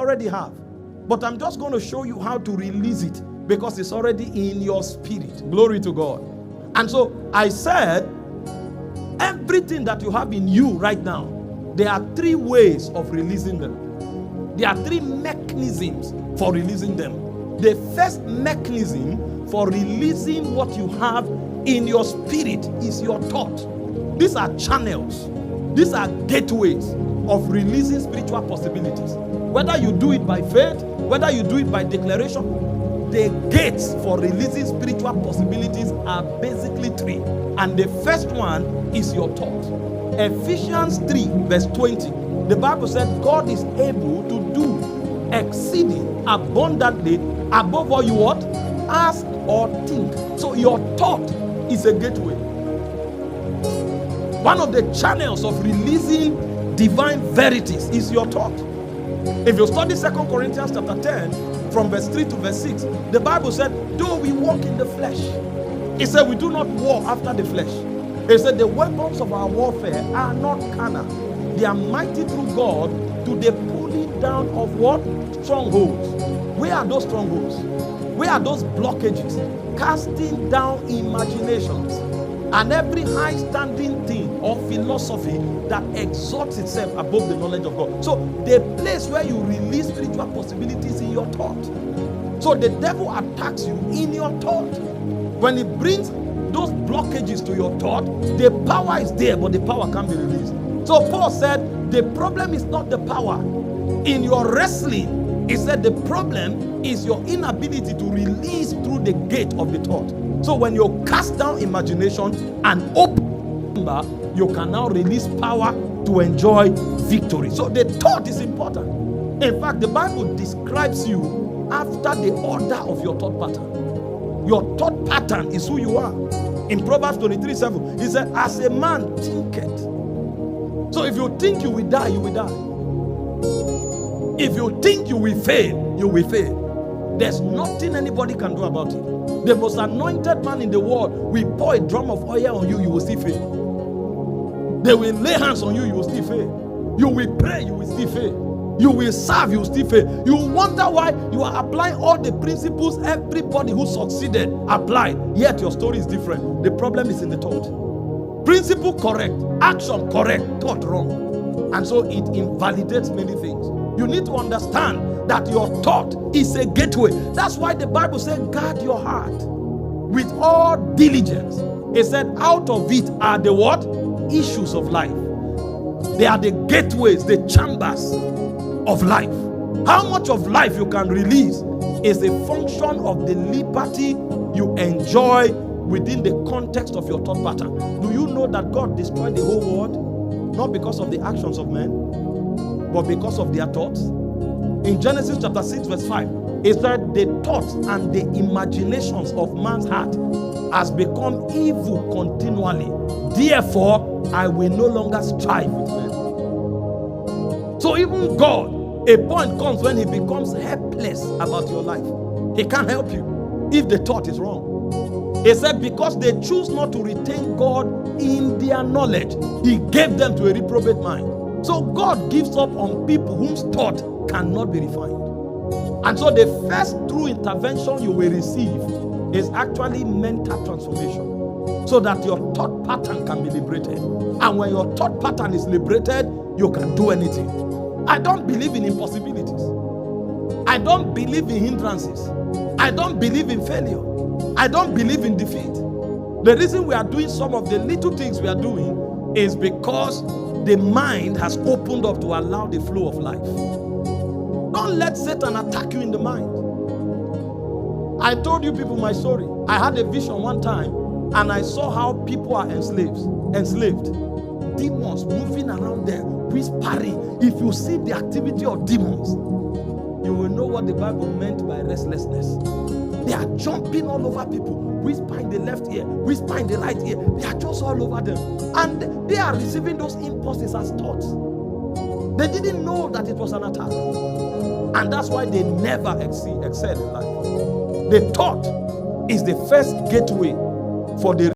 already have. But I'm just going to show you how to release it because it's already in your spirit. Glory to God. And so I said, everything that you have in you right now, there are 3 ways of releasing them. There are 3 mechanisms for releasing them. The first mechanism for releasing what you have in your spirit is your thought. These are channels. These are gateways of releasing spiritual possibilities. Whether you do it by faith, whether you do it by declaration, the gates for releasing spiritual possibilities are basically 3. And the first one is your thought. Ephesians 3 verse 20. The Bible said God is able to do exceeding abundantly above all you what? Ask or think. So your thought is a gateway. One of the channels of releasing divine verities is your thought. If you study 2 Corinthians chapter 10 from verse 3 to verse 6, the Bible said, though we walk in the flesh, it said we do not war after the flesh. It said the weapons of our warfare are not carnal. They are mighty through God to the pulling down of what? Strongholds. Where are those strongholds? Where are those blockages? Casting down imaginations and every high standing thing or philosophy that exalts itself above the knowledge of God. So the place where you release spiritual possibilities in your thought. So the devil attacks you in your thought. When he brings those blockages to your thought, the power is there, but the power can't be released. So Paul said, the problem is not the power. In your wrestling, he said the problem is your inability to release through the gate of the thought. So when you cast down imagination and open, you can now release power to enjoy victory. So the thought is important. In fact, the Bible describes you after the order of your thought pattern. Your thought pattern is who you are. In Proverbs 23:7, he said, as a man thinketh. So if you think you will die, you will die. If you think you will fail, you will fail. There's nothing anybody can do about it. The most anointed man in the world will pour a drum of oil on you, you will still fail. They will lay hands on you, you will still fail. You will pray, you will still fail. You will serve, you will still fail. You will wonder why you are applying all the principles everybody who succeeded applied, yet your story is different. The problem is in the thought. Principle correct, action correct, thought wrong. And so it invalidates many things. You need to understand that your thought is a gateway. That's why the Bible said, guard your heart with all diligence. It said, out of it are the what? Issues of life. They are the gateways, the chambers of life. How much of life you can release is a function of the liberty you enjoy within the context of your thought pattern. Do you know that God destroyed the whole world? Not because of the actions of men, but because of their thoughts. In Genesis chapter 6 verse 5, it said the thoughts and the imaginations of man's heart has become evil continually. Therefore, I will no longer strive with men. So even God, a point comes when he becomes helpless about your life. He can't help you if the thought is wrong. He said because they choose not to retain God in their knowledge, he gave them to a reprobate mind. So God gives up on people whose thought cannot be refined. And so the first true intervention you will receive is actually mental transformation, so that your thought pattern can be liberated. And when your thought pattern is liberated, you can do anything. I don't believe in impossibilities. I don't believe in hindrances. I don't believe in failure. I don't believe in defeat. The reason we are doing some of the little things we are doing is because the mind has opened up to allow the flow of life. Don't let Satan attack you in the mind. I told you people my story. I had a vision one time and I saw how people are enslaved. Demons moving around there, whispering. If you see the activity of demons, you will know what the Bible meant by restlessness. They are jumping all over people, whisper in the left ear, whisper in the right ear. They are just all over them. And they are receiving those impulses as thoughts. They didn't know that it was an attack. And that's why they never excel in life. The thought is the first gateway for the